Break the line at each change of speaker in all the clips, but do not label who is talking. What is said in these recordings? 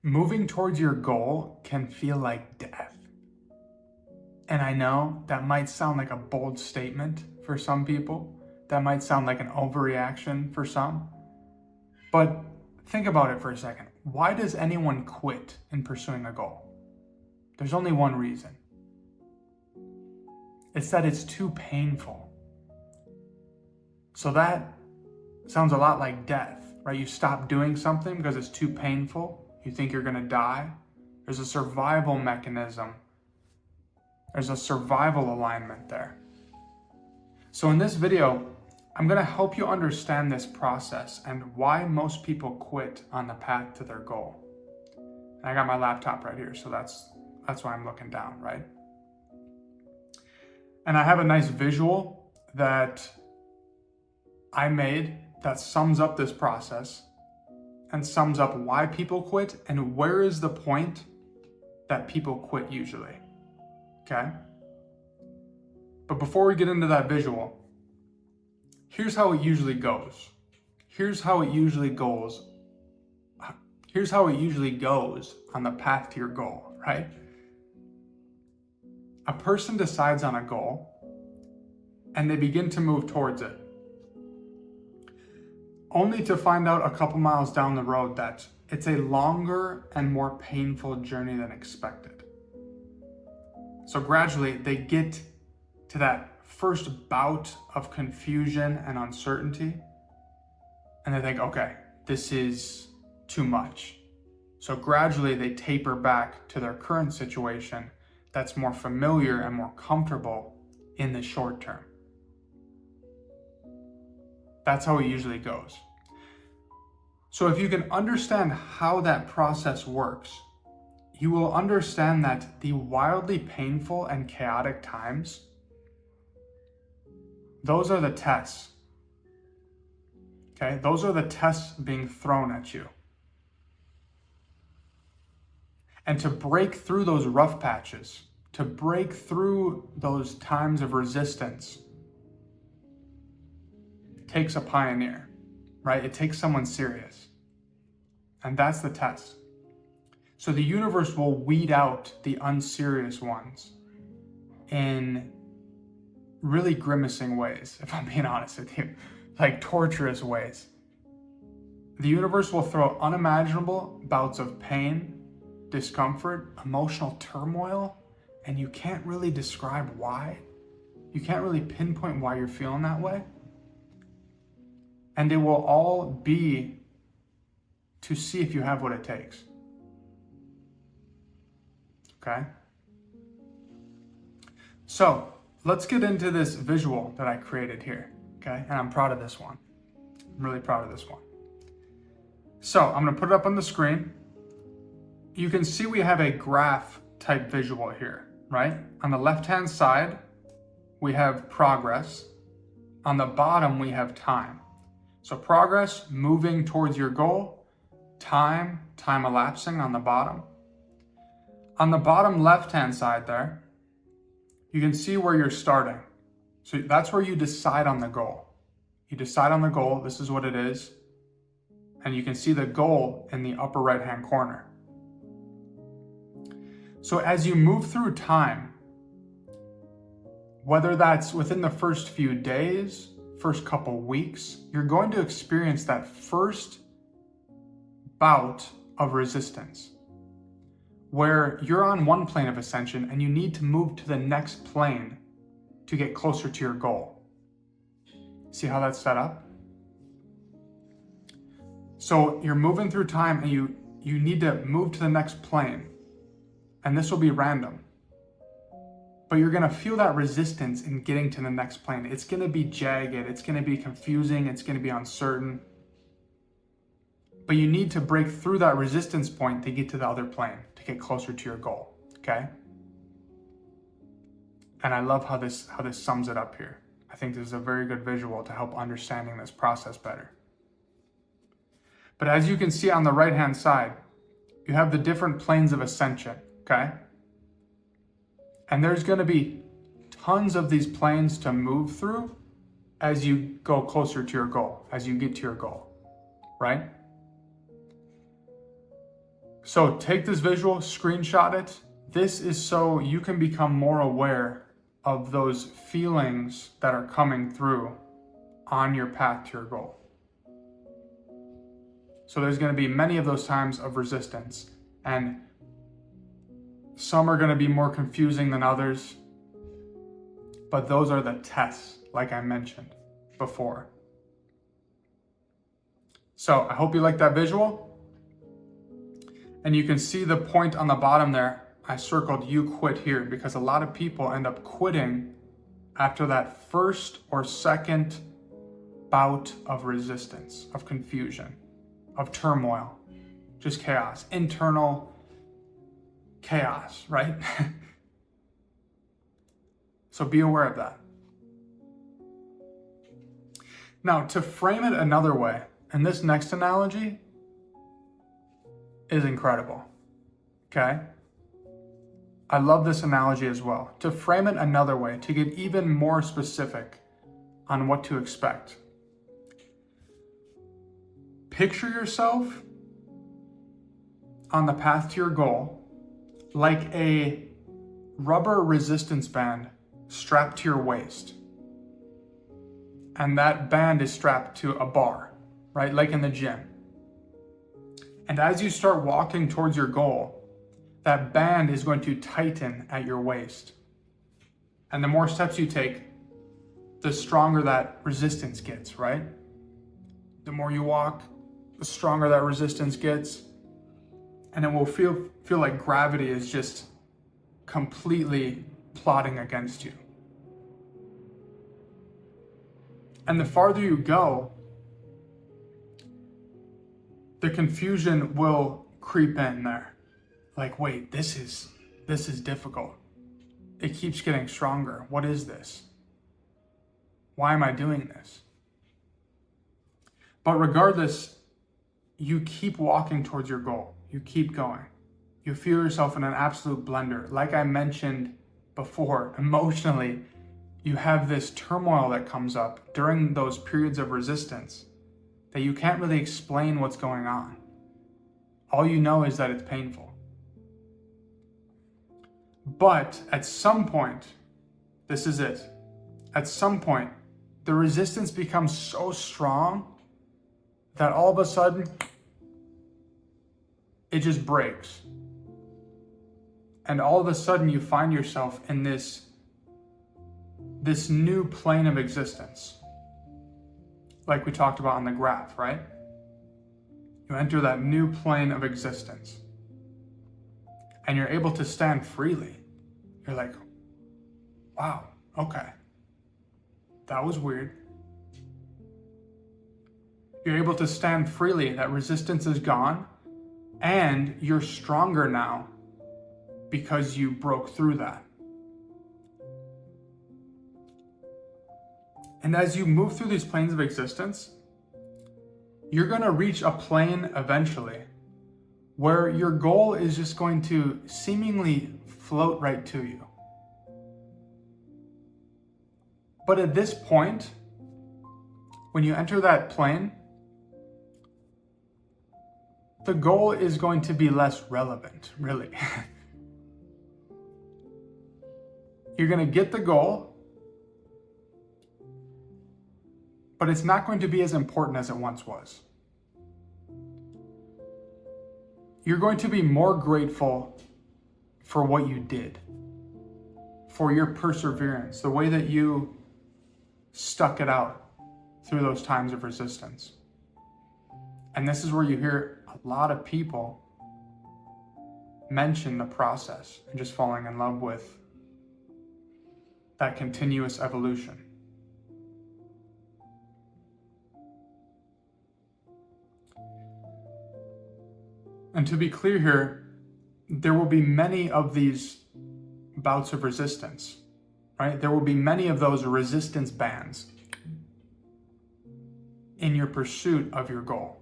Moving towards your goal can feel like death. And I know that might sound like a bold statement for some people. That might sound like an overreaction for some. But think about it for a second. Why does anyone quit in pursuing a goal? There's only one reason. It's that it's too painful. So that sounds a lot like death, right? You stop doing something because it's too painful. You think you're gonna die. There's a survival mechanism. There's a survival alignment there. So in this video, I'm gonna help you understand this process and why most people quit on the path to their goal. And I got my laptop right here, so that's why I'm looking down, right? And I have a nice visual that I made that sums up this process and sums up why people quit and where is the point that people quit usually, okay? But before we get into that visual, here's how it usually goes. Here's how it usually goes on the path to your goal, right? A person decides on a goal and they begin to move towards it, only to find out a couple miles down the road that it's a longer and more painful journey than expected. So gradually they get to that first bout of confusion and uncertainty, and they think, okay, this is too much. So gradually they taper back to their current situation that's more familiar and more comfortable in the short term. That's how it usually goes. So if you can understand how that process works, you will understand that the wildly painful and chaotic times, those are the tests. Okay, those are the tests being thrown at you. And to break through those rough patches, to break through those times of resistance, takes a pioneer, right? It takes someone serious. And that's the test. So the universe will weed out the unserious ones in really grimacing ways, if I'm being honest with you, like torturous ways. The universe will throw unimaginable bouts of pain, discomfort, emotional turmoil, and you can't really describe why. You can't really pinpoint why you're feeling that way. And it will all be to see if you have what it takes. Okay? So let's get into this visual that I created here. Okay? And I'm proud of this one. I'm really proud of this one. So I'm going to put it up on the screen. You can see we have a graph type visual here, right? On the left-hand side, we have progress. On the bottom, we have time. So progress, moving towards your goal, time elapsing on the bottom. On the bottom left-hand side there, you can see where you're starting. So that's where you decide on the goal. You decide on the goal, this is what it is, and you can see the goal in the upper right-hand corner. So as you move through time, whether that's within the first few days, first couple weeks, you're going to experience that first bout of resistance where you're on one plane of ascension and you need to move to the next plane to get closer to your goal. See how that's set up? So you're moving through time and you need to move to the next plane, and this will be random. But you're gonna feel that resistance in getting to the next plane. It's gonna be jagged, it's gonna be confusing, it's gonna be uncertain. But you need to break through that resistance point to get to the other plane, to get closer to your goal, okay? And I love how this sums it up here. I think this is a very good visual to help understanding this process better. But as you can see on the right-hand side, you have the different planes of ascension, okay? And there's going to be tons of these planes to move through as you go closer to your goal, as you get to your goal, right? So take this visual, screenshot it. This is so you can become more aware of those feelings that are coming through on your path to your goal. So there's going to be many of those times of resistance, and some are going to be more confusing than others, but those are the tests, like I mentioned before. So I hope you like that visual. And you can see the point on the bottom there. I circled "you quit" here because a lot of people end up quitting after that first or second bout of resistance, of confusion, of turmoil, just chaos, internal chaos, right? So be aware of that. Now, to frame it another way, and this next analogy is incredible, okay? I love this analogy as well. To frame it another way, to get even more specific on what to expect. Picture yourself on the path to your goal like a rubber resistance band strapped to your waist. And that band is strapped to a bar, right? Like in the gym. And as you start walking towards your goal, that band is going to tighten at your waist. And the more steps you take, the stronger that resistance gets, right? The more you walk, the stronger that resistance gets. And it will feel like gravity is just completely plotting against you. And the farther you go, the confusion will creep in there. Like, wait, this is difficult. It keeps getting stronger. What is this? Why am I doing this? But regardless, you keep walking towards your goal. You keep going. You feel yourself in an absolute blender. Like I mentioned before, emotionally, you have this turmoil that comes up during those periods of resistance that you can't really explain what's going on. All you know is that it's painful. But at some point, this is it. At some point, the resistance becomes so strong that all of a sudden, it just breaks. And all of a sudden, you find yourself in this new plane of existence. Like we talked about on the graph, right? You enter that new plane of existence. And you're able to stand freely. You're like, wow, okay. That was weird. You're able to stand freely. That resistance is gone. And you're stronger now because you broke through that. And as you move through these planes of existence, you're going to reach a plane eventually where your goal is just going to seemingly float right to you. But at this point, when you enter that plane, the goal is going to be less relevant, really. You're going to get the goal, but it's not going to be as important as it once was. You're going to be more grateful for what you did, for your perseverance, the way that you stuck it out through those times of resistance. And this is where you hear a lot of people mention the process and just falling in love with that continuous evolution. And to be clear here, there will be many of these bouts of resistance, right? There will be many of those resistance bands in your pursuit of your goal.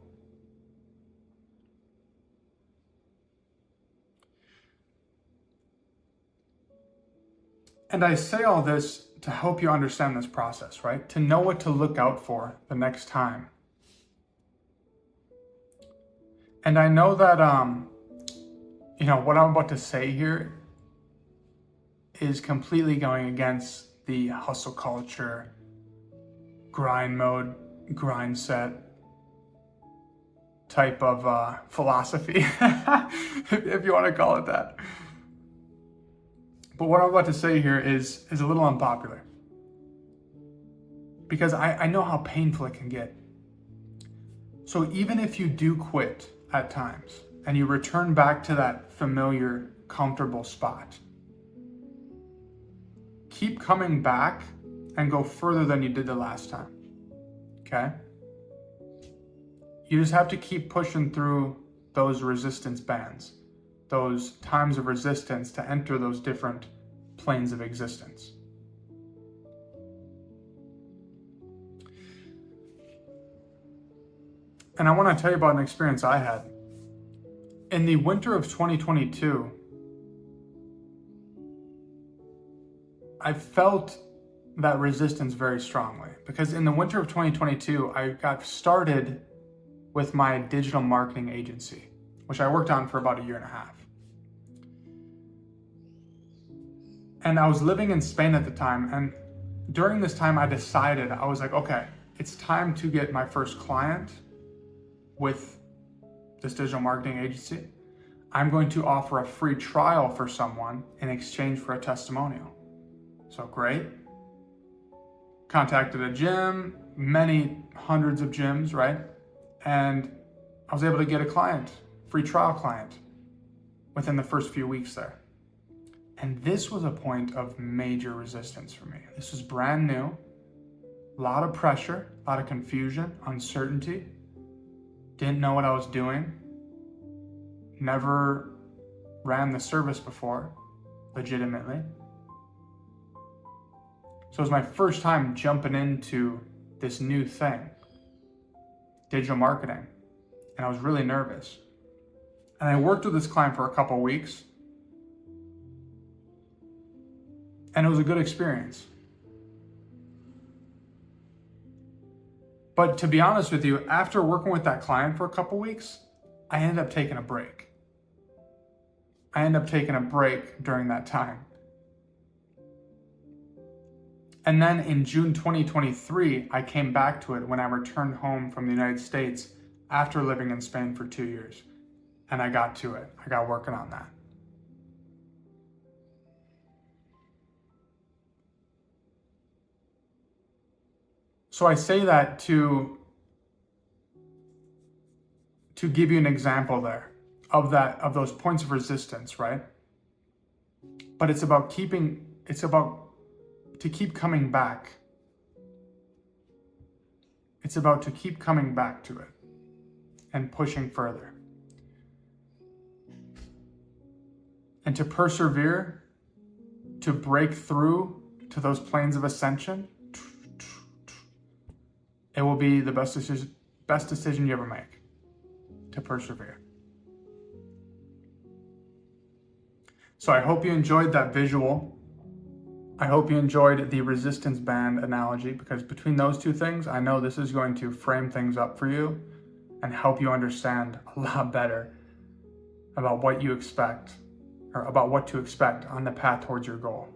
And I say all this to help you understand this process, right? To know what to look out for the next time. And I know that what I'm about to say here is completely going against the hustle culture, grind mode, grind set type of philosophy, if you want to call it that. But what I'm about to say here is a little unpopular, because I know how painful it can get. So even if you do quit at times and you return back to that familiar, comfortable spot, keep coming back and go further than you did the last time, okay? You just have to keep pushing through those resistance bands, those times of resistance to enter those different planes of existence. And I want to tell you about an experience I had. In the winter of 2022, I felt that resistance very strongly, because in the winter of 2022, I got started with my digital marketing agency, which I worked on for about 1.5 years. And I was living in Spain at the time. And during this time, I decided, I was like, okay, it's time to get my first client with this digital marketing agency. I'm going to offer a free trial for someone in exchange for a testimonial. So great. Contacted a gym, many hundreds of gyms, right? And I was able to get a client, free trial client, within the first few weeks there. And this was a point of major resistance for me. This was brand new, a lot of pressure, a lot of confusion, uncertainty. Didn't know what I was doing. Never ran the service before, legitimately. So it was my first time jumping into this new thing, digital marketing, and I was really nervous. And I worked with this client for a couple weeks, and it was a good experience. But to be honest with you, after working with that client for a couple weeks, I ended up taking a break. I ended up taking a break during that time. And then in June 2023, I came back to it when I returned home from the United States after living in Spain for 2 years. And I got to it. I got working on that. So I say that to give you an example there of those points of resistance, right? But it's about to keep coming back. It's about to keep coming back to it and pushing further. And to persevere, to break through to those planes of ascension, it will be the best decision you ever make, to persevere. So I hope you enjoyed that visual. I hope you enjoyed the resistance band analogy, because between those two things, I know this is going to frame things up for you and help you understand a lot better about what you expect, or about what to expect on the path towards your goal.